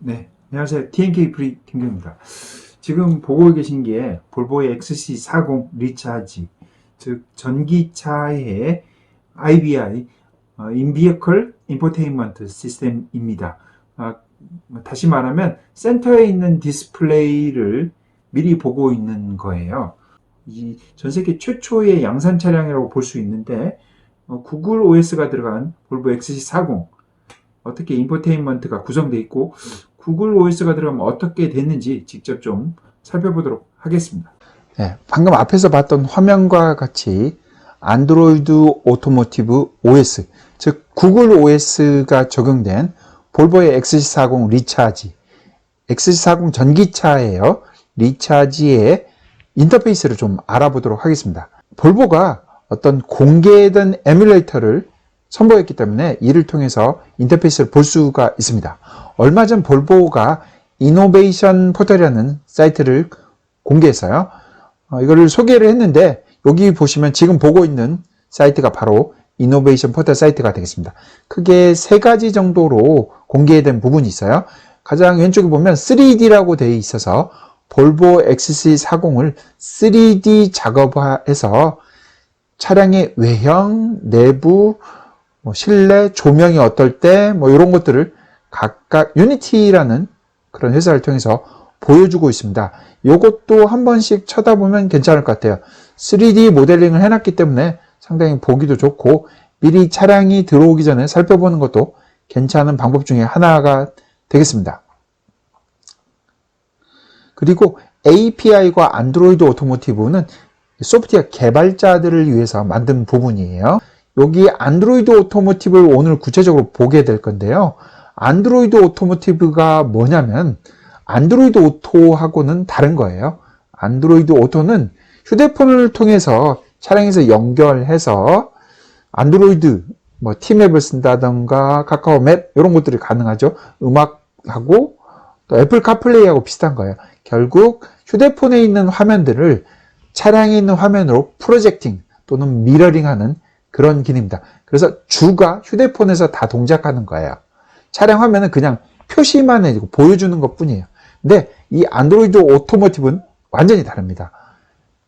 네, 안녕하세요. TNK 프리 김경입니다. 지금 보고 계신 게 볼보의 XC40 리차지, 즉 전기차의 IVI, In-Vehicle Infotainment 시스템입니다. 다시 말하면 센터에 있는 디스플레이를 미리 보고 있는 거예요. 이 전 세계 최초의 양산 차량이라고 볼 수 있는데, 구글 OS가 들어간 볼보 XC40, 어떻게 인포테인먼트가 구성되어 있고 구글 OS가 들어가면 어떻게 됐는지 직접 좀 살펴보도록 하겠습니다. 네, 방금 앞에서 봤던 화면과 같이 안드로이드 오토모티브 OS, 즉 구글 OS가 적용된 볼보의 XC40 리차지, XC40 전기차예요. 리차지의 인터페이스를 좀 알아보도록 하겠습니다. 볼보가 어떤 공개된 에뮬레이터를 선보였기 때문에 이를 통해서 인터페이스를 볼 수가 있습니다. 얼마 전 볼보가 이노베이션 포털이라는 사이트를 공개했어요. 이거를 소개를 했는데 여기 보시면 지금 보고 있는 사이트가 바로 이노베이션 포털 사이트가 되겠습니다. 크게 세 가지 정도로 공개된 부분이 있어요. 가장 왼쪽에 보면 3D라고 되어 있어서 볼보 XC40을 3D 작업화해서 차량의 외형, 내부, 실내, 조명이 어떨 때, 이런 것들을 각각 유니티라는 그런 회사를 통해서 보여주고 있습니다. 이것도 한 번씩 쳐다보면 괜찮을 것 같아요. 3D 모델링을 해놨기 때문에 상당히 보기도 좋고, 미리 차량이 들어오기 전에 살펴보는 것도 괜찮은 방법 중에 하나가 되겠습니다. 그리고 API과 안드로이드 오토모티브는 소프트웨어 개발자들을 위해서 만든 부분이에요. 여기 안드로이드 오토모티브를 오늘 구체적으로 보게 될 건데요. 안드로이드 오토모티브가 뭐냐면 안드로이드 오토하고는 다른 거예요. 안드로이드 오토는 휴대폰을 통해서 차량에서 연결해서 안드로이드 티맵을 쓴다던가 카카오맵 이런 것들이 가능하죠. 음악하고 또 애플 카플레이하고 비슷한 거예요. 결국 휴대폰에 있는 화면들을 차량에 있는 화면으로 프로젝팅 또는 미러링하는 그런 기능입니다. 그래서 주가 휴대폰에서 다 동작하는 거예요. 차량 화면은 그냥 표시만 해주고 보여주는 것 뿐이에요. 근데 이 안드로이드 오토모티브는 완전히 다릅니다.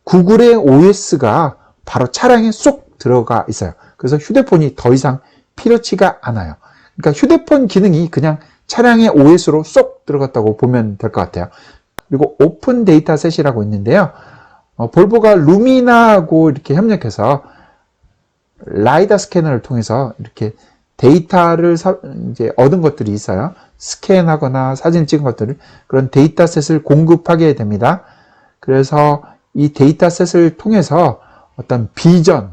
구글의 OS가 바로 차량에 쏙 들어가 있어요. 그래서 휴대폰이 더 이상 필요치가 않아요. 그러니까 휴대폰 기능이 그냥 차량의 OS로 쏙 들어갔다고 보면 될 것 같아요. 그리고 오픈 데이터셋이라고 있는데요. 볼보가 루미나하고 이렇게 협력해서 라이다 스캐너를 통해서 이렇게 데이터를 이제 얻은 것들이 있어요. 스캔하거나 사진 찍은 것들을 그런 데이터셋을 공급하게 됩니다. 그래서 이 데이터셋을 통해서 어떤 비전,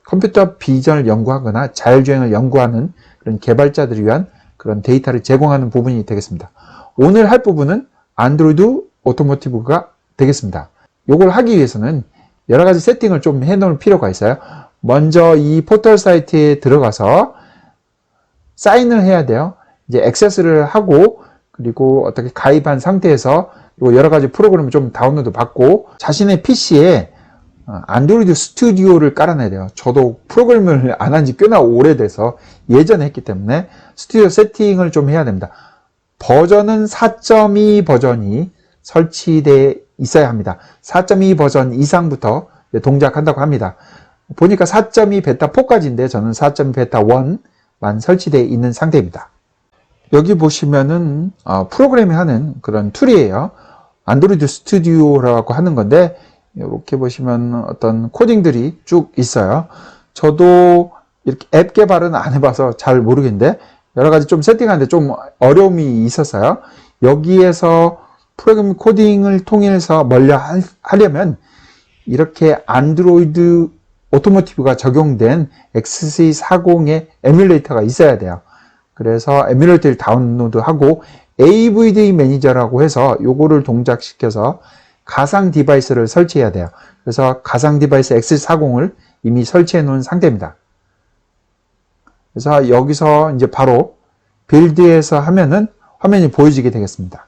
컴퓨터 비전을 연구하거나 자율주행을 연구하는 그런 개발자들을 위한 그런 데이터를 제공하는 부분이 되겠습니다. 오늘 할 부분은 안드로이드 오토모티브가 되겠습니다. 이걸 하기 위해서는 여러 가지 세팅을 좀 해놓을 필요가 있어요. 먼저 이 포털 사이트에 들어가서 사인을 해야 돼요. 이제 액세스를 하고 그리고 어떻게 가입한 상태에서 여러 가지 프로그램을 좀 다운로드 받고 자신의 PC에 안드로이드 스튜디오를 깔아놔야 돼요. 저도 프로그램을 안 한 지 꽤나 오래돼서 예전에 했기 때문에 스튜디오 세팅을 좀 해야 됩니다. 버전은 4.2 버전이 설치되어 있어야 합니다. 4.2 버전 이상부터 동작한다고 합니다. 보니까 4.2 베타 4까지인데 저는 4.2 베타 1만 설치되어 있는 상태입니다. 여기 보시면은 프로그램이 하는 그런 툴이에요. 안드로이드 스튜디오라고 하는 건데 이렇게 보시면 어떤 코딩들이 쭉 있어요. 저도 이렇게 앱 개발은 안 해봐서 잘 모르겠는데 여러 가지 좀 세팅하는데 좀 어려움이 있었어요. 여기에서 프로그램 코딩을 통해서 멀려 하려면 이렇게 안드로이드 오토모티브가 적용된 XC40의 에뮬레이터가 있어야 돼요. 그래서 에뮬레이터를 다운로드하고 AVD 매니저라고 해서 요거를 동작시켜서 가상 디바이스를 설치해야 돼요. 그래서 가상 디바이스 XC40을 이미 설치해 놓은 상태입니다. 그래서 여기서 이제 바로 빌드에서 하면은 화면이 보여지게 되겠습니다.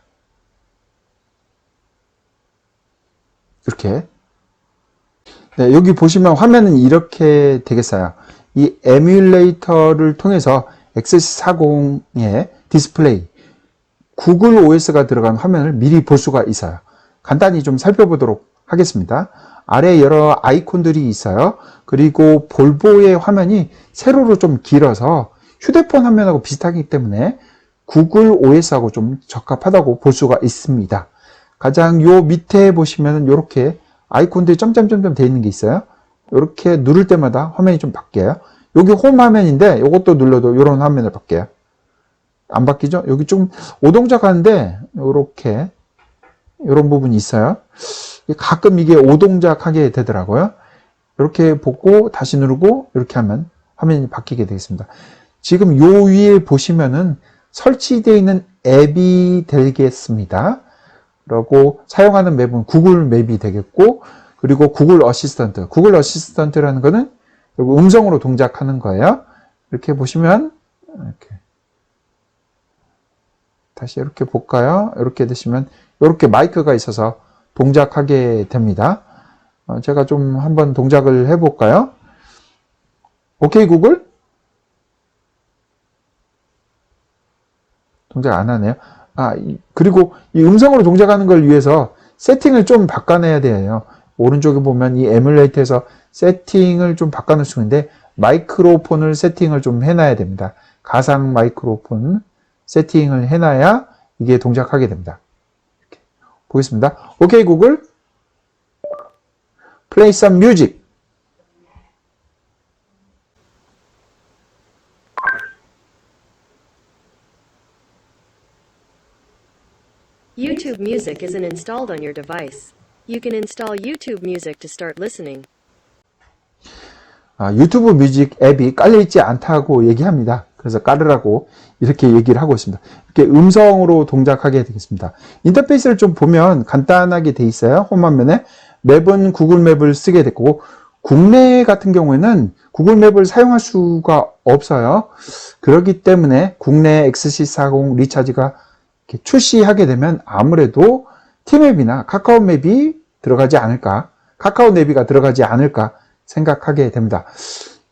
이렇게. 네, 여기 보시면 화면은 이렇게 되겠어요. 이 에뮬레이터를 통해서 XC40의 디스플레이, 구글 OS가 들어간 화면을 미리 볼 수가 있어요. 간단히 좀 살펴보도록 하겠습니다. 아래 여러 아이콘들이 있어요. 그리고 볼보의 화면이 세로로 좀 길어서 휴대폰 화면하고 비슷하기 때문에 구글 OS하고 좀 적합하다고 볼 수가 있습니다. 가장 요 밑에 보시면은 이렇게 아이콘들이 점점점점 되어 있는 게 있어요. 이렇게 누를 때마다 화면이 좀 바뀌어요. 여기 홈 화면인데 이것도 눌러도 이런 화면을 바뀌어요. 안 바뀌죠? 여기 좀 오동작하는데 이렇게 이런 부분이 있어요. 가끔 이게 오동작하게 되더라고요. 이렇게 보고 다시 누르고 이렇게 하면 화면이 바뀌게 되겠습니다. 지금 요 위에 보시면은 설치되어 있는 앱이 되겠습니다. 그리고 사용하는 맵은 구글 맵이 되겠고, 그리고 구글 어시스턴트. 구글 어시스턴트라는 거는 여기 음성으로 동작하는 거예요. 이렇게 보시면 이렇게 다시 이렇게 볼까요? 이렇게 되시면 이렇게 마이크가 있어서 동작하게 됩니다. 제가 좀 한번 동작을 해볼까요? 오케이 구글? 동작 안 하네요. 그리고 이 음성으로 동작하는 걸 위해서 세팅을 좀 바꿔내야 돼요. 오른쪽에 보면 이 에뮬레이터에서 세팅을 좀 바꿔놓을 수 있는데 마이크로폰을 세팅을 좀 해놔야 됩니다. 가상 마이크로폰 세팅을 해놔야 이게 동작하게 됩니다. 이렇게 보겠습니다. 오케이 구글, play some music. YouTube Music isn't installed on your device. You can install YouTube Music to start listening. 유튜브 뮤직 앱이 깔려있지 않다고 얘기합니다. 그래서 깔으라고 이렇게 얘기를 하고 있습니다. 이렇게 음성으로 동작하게 되겠습니다. 인터페이스를 좀 보면 간단하게 돼 있어요. 홈 화면에 맵은 구글 맵을 쓰게 됐고, 국내 같은 경우에는 구글 맵을 사용할 수가 없어요. 그렇기 때문에 국내 XC40 리차지가 이렇게 출시하게 되면 아무래도 티맵이나 카카오 맵이 들어가지 않을까, 카카오 내비가 들어가지 않을까 생각하게 됩니다.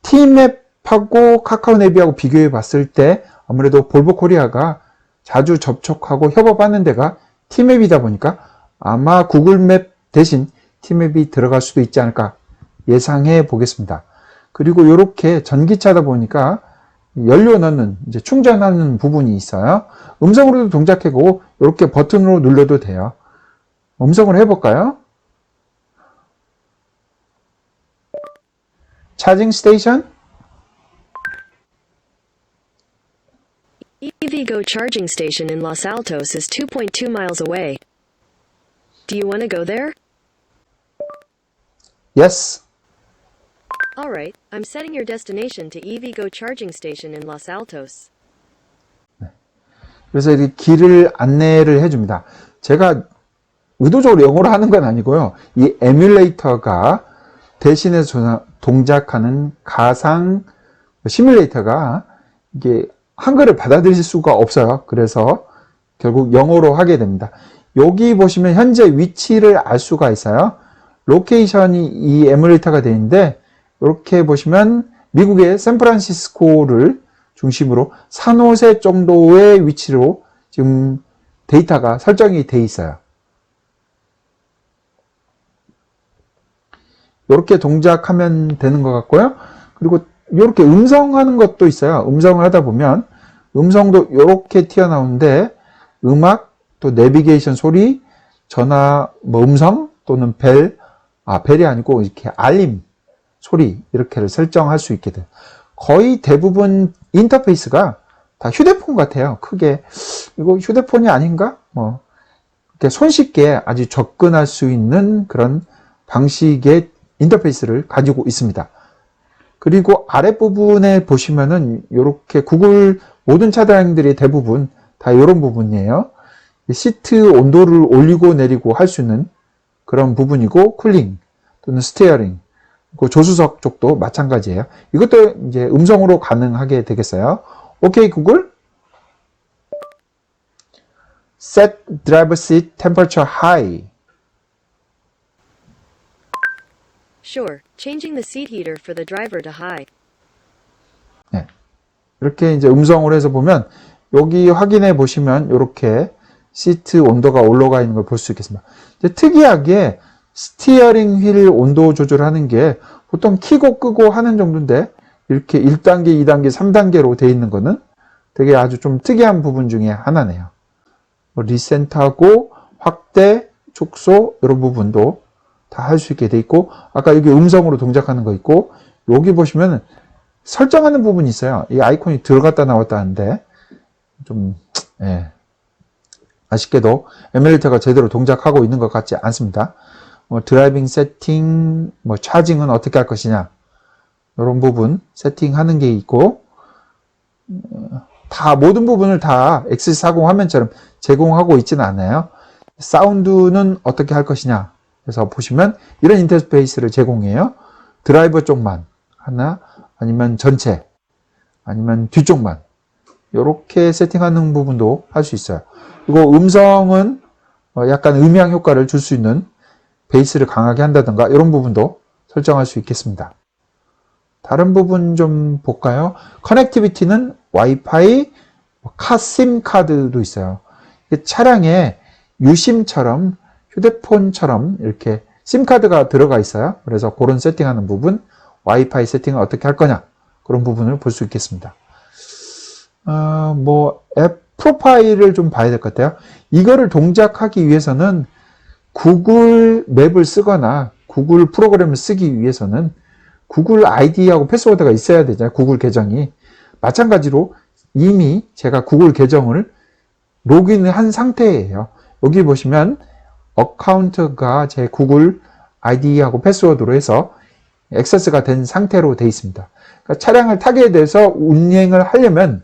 티맵하고 카카오 내비하고 비교해 봤을 때 아무래도 볼보 코리아가 자주 접촉하고 협업하는 데가 티맵이다 보니까 아마 구글 맵 대신 티맵이 들어갈 수도 있지 않을까 예상해 보겠습니다. 그리고 이렇게 전기차다 보니까 연료 넣는, 이제 충전하는 부분이 있어요. 음성으로도 동작하고 이렇게 버튼으로 눌러도 돼요. 음성으로 해볼까요? 차징 스테이션? EVgo charging station in Los Altos is 2.2 miles away. Do you want to go there? Yes. Alright, I'm setting your destination to EVgo charging station in Los Altos. 그래서 이렇게 길을 안내를 해줍니다. 제가 의도적으로 영어로 하는 건 아니고요. 이 에뮬레이터가 대신해서 동작하는 가상 시뮬레이터가 이게 한글을 받아들일 수가 없어요. 그래서 결국 영어로 하게 됩니다. 여기 보시면 현재 위치를 알 수가 있어요. 로케이션이 이 에뮬레이터가 되어 있는데, 이렇게 보시면 미국의 샌프란시스코를 중심으로 산호세 정도의 위치로 지금 데이터가 설정이 되어 있어요. 이렇게 동작하면 되는 것 같고요. 그리고 이렇게 음성하는 것도 있어요. 음성을 하다 보면 음성도 이렇게 튀어나오는데 음악, 또 내비게이션 소리, 전화 음성 또는 벨이 아니고 이렇게 알림 소리 이렇게를 설정할 수 있게 돼요. 거의 대부분 인터페이스가 다 휴대폰 같아요. 크게 이거 휴대폰이 아닌가? 이렇게 손쉽게 아주 접근할 수 있는 그런 방식의 인터페이스를 가지고 있습니다. 그리고 아랫부분에 보시면은 이렇게 구글 모든 차량들이 대부분 다 이런 부분이에요. 시트 온도를 올리고 내리고 할 수 있는 그런 부분이고, 쿨링 또는 스티어링, 그 조수석 쪽도 마찬가지예요. 이것도 이제 음성으로 가능하게 되겠어요. 오케이 구글, set driver seat temperature high. Sure, changing the seat heater for the driver to high. 네. 이렇게 이제 음성으로 해서 보면 여기 확인해 보시면 이렇게 시트 온도가 올라가 있는 걸 볼 수 있겠습니다. 특이하게 스티어링 휠 온도 조절하는 게 보통 키고 끄고 하는 정도인데 이렇게 1단계, 2단계, 3단계로 되어 있는 거는 되게 아주 좀 특이한 부분 중에 하나네요. 리센트하고 확대, 축소 이런 부분도 다 할 수 있게 돼 있고, 아까 여기 음성으로 동작하는 거 있고, 여기 보시면 설정하는 부분이 있어요. 이 아이콘이 들어갔다 나왔다 하는데 좀 아쉽게도 에뮬레이터가 제대로 동작하고 있는 것 같지 않습니다. 드라이빙 세팅, 차징은 어떻게 할 것이냐 이런 부분 세팅하는 게 있고, 다 모든 부분을 다 X40 화면처럼 제공하고 있지는 않아요. 사운드는 어떻게 할 것이냐 그래서 보시면 이런 인터페이스를 제공해요. 드라이버 쪽만 하나, 아니면 전체, 아니면 뒤쪽만 이렇게 세팅하는 부분도 할 수 있어요. 그리고 음성은 약간 음향 효과를 줄 수 있는 베이스를 강하게 한다든가 이런 부분도 설정할 수 있겠습니다. 다른 부분 좀 볼까요? 커넥티비티는 와이파이, 카심 카드도 있어요. 차량에 유심처럼 휴대폰처럼 이렇게 심카드가 들어가 있어요. 그래서 그런 세팅하는 부분, 와이파이 세팅을 어떻게 할 거냐 그런 부분을 볼 수 있겠습니다. 앱 프로파일을 좀 봐야 될 것 같아요. 이거를 동작하기 위해서는 구글 맵을 쓰거나 구글 프로그램을 쓰기 위해서는 구글 아이디하고 패스워드가 있어야 되잖아요. 구글 계정이. 마찬가지로 이미 제가 구글 계정을 로그인을 한 상태예요. 여기 보시면 어카운트가 제 구글 아이디하고 패스워드로 해서 액세스가 된 상태로 되어 있습니다. 그러니까 차량을 타게 돼서 운행을 하려면,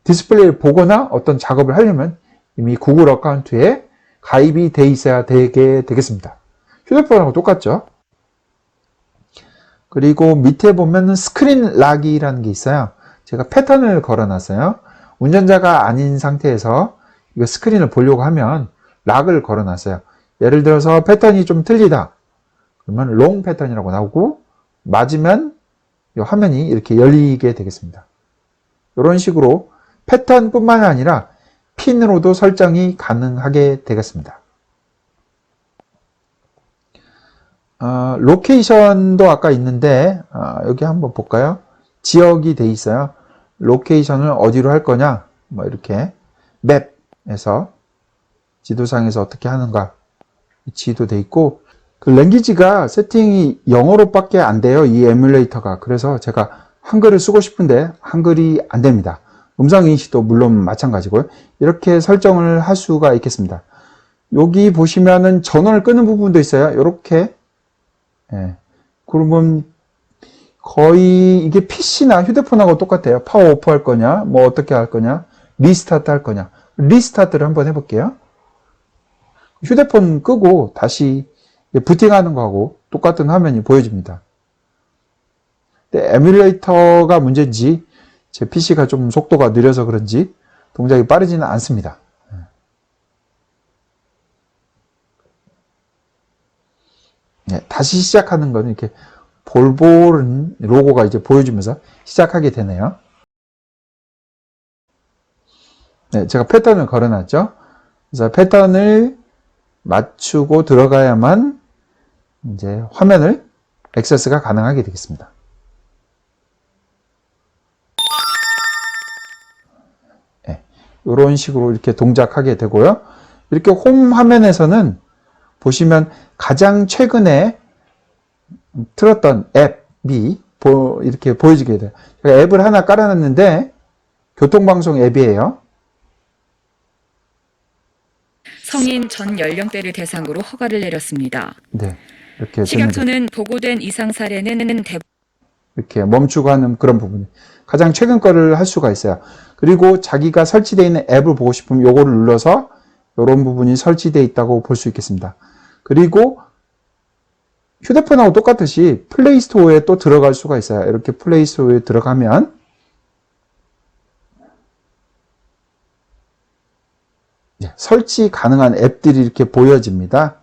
디스플레이를 보거나 어떤 작업을 하려면 이미 구글 어카운트에 가입이 돼 있어야 되겠습니다. 휴대폰하고 똑같죠. 그리고 밑에 보면 스크린 락이라는 게 있어요. 제가 패턴을 걸어놨어요. 운전자가 아닌 상태에서 이거 스크린을 보려고 하면 락을 걸어놨어요. 예를 들어서 패턴이 좀 틀리다. 그러면 롱 패턴이라고 나오고, 맞으면 이 화면이 이렇게 열리게 되겠습니다. 이런 식으로 패턴뿐만 아니라 핀으로도 설정이 가능하게 되겠습니다. 로케이션도 아까 있는데 여기 한번 볼까요? 지역이 돼 있어요. 로케이션을 어디로 할 거냐, 이렇게 맵에서 지도상에서 어떻게 하는가 지도 돼 있고, 그 랭귀지가 세팅이 영어로밖에 안 돼요, 이 에뮬레이터가. 그래서 제가 한글을 쓰고 싶은데 한글이 안 됩니다. 음성 인식도 물론 마찬가지고요. 이렇게 설정을 할 수가 있겠습니다. 여기 보시면은 전원을 끄는 부분도 있어요. 이렇게. 그러면 거의 이게 PC나 휴대폰하고 똑같아요. 파워 오프 할 거냐, 어떻게 할 거냐, 리스타트 할 거냐. 리스타트를 한번 해볼게요. 휴대폰 끄고 다시 부팅하는 거하고 똑같은 화면이 보여집니다. 근데 에뮬레이터가 문제인지 제 PC가 좀 속도가 느려서 그런지 동작이 빠르지는 않습니다. 다시 시작하는 거는 이렇게 볼볼은 로고가 이제 보여주면서 시작하게 되네요. 제가 패턴을 걸어놨죠. 그래서 패턴을 맞추고 들어가야만 이제 화면을 액세스가 가능하게 되겠습니다. 이런 식으로 이렇게 동작하게 되고요. 이렇게 홈 화면에서는 보시면 가장 최근에 틀었던 앱이 이렇게 보여지게 돼요. 제가 앱을 하나 깔아놨는데 교통방송 앱이에요. 성인 전 연령대를 대상으로 허가를 내렸습니다. 네, 이렇게 식약처는 보고된 이상 사례는 이렇게 멈추고 하는 그런 부분이 가장 최근 거를 할 수가 있어요. 그리고 자기가 설치되어 있는 앱을 보고 싶으면 요거를 눌러서 이런 부분이 설치되어 있다고 볼 수 있겠습니다. 그리고 휴대폰하고 똑같듯이 플레이스토어에 또 들어갈 수가 있어요. 이렇게 플레이스토어에 들어가면 설치 가능한 앱들이 이렇게 보여집니다.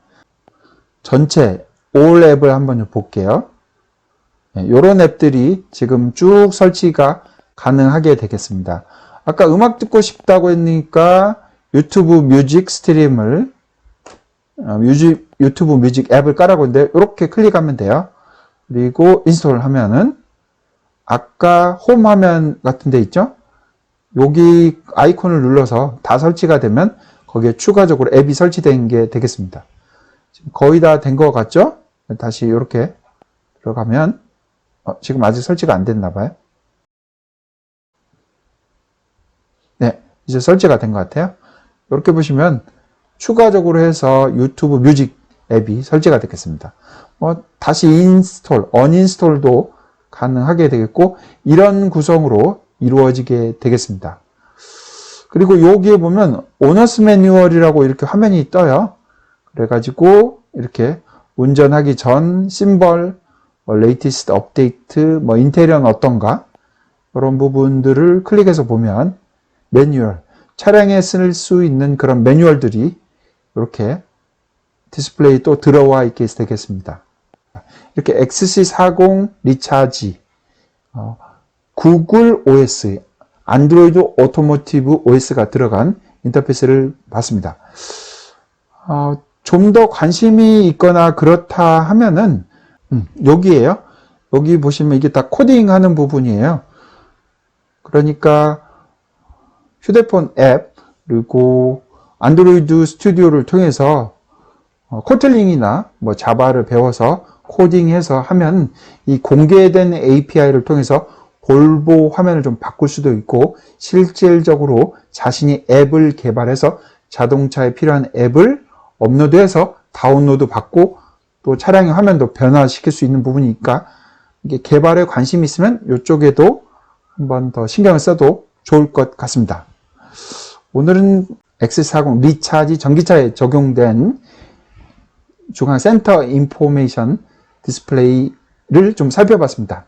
전체 all 앱을 한번 볼게요. 이런 앱들이 지금 쭉 설치가 가능하게 되겠습니다. 아까 음악 듣고 싶다고 했으니까 유튜브 뮤직 스트림을 유튜브 뮤직 앱을 깔라고 했는데 이렇게 클릭하면 돼요. 그리고 인스톨 하면은 아까 홈 화면 같은 데 있죠? 여기 아이콘을 눌러서 다 설치가 되면 거기에 추가적으로 앱이 설치된 게 되겠습니다. 지금 거의 다 된 것 같죠? 다시 이렇게 들어가면 지금 아직 설치가 안 됐나 봐요. 네, 이제 설치가 된 것 같아요. 이렇게 보시면 추가적으로 해서 유튜브 뮤직 앱이 설치가 되겠습니다. 다시 인스톨, 언인스톨도 가능하게 되겠고 이런 구성으로 이루어지게 되겠습니다. 그리고 여기에 보면 오너스 매뉴얼이라고 이렇게 화면이 떠요. 그래가지고 이렇게 운전하기 전 심벌, 레이티스트 업데이트, 인테리어는 어떤가 이런 부분들을 클릭해서 보면 매뉴얼, 차량에 쓸 수 있는 그런 매뉴얼들이 이렇게 디스플레이 또 들어와 있게 되겠습니다. 이렇게 XC40 리차지, 구글 OS, 안드로이드 오토모티브 OS가 들어간 인터페이스를 봤습니다. 좀 더 관심이 있거나 그렇다 하면은 여기에요. 여기 보시면 이게 다 코딩하는 부분이에요. 그러니까 휴대폰 앱 그리고 안드로이드 스튜디오를 통해서 코틀링이나 자바를 배워서 코딩해서 하면 이 공개된 API를 통해서 볼보 화면을 좀 바꿀 수도 있고 실질적으로 자신이 앱을 개발해서 자동차에 필요한 앱을 업로드해서 다운로드 받고 또 차량의 화면도 변화시킬 수 있는 부분이니까 이게 개발에 관심이 있으면 이쪽에도 한번 더 신경을 써도 좋을 것 같습니다. 오늘은 XC40 리차지 전기차에 적용된 중앙 센터 인포메이션 디스플레이를 좀 살펴봤습니다.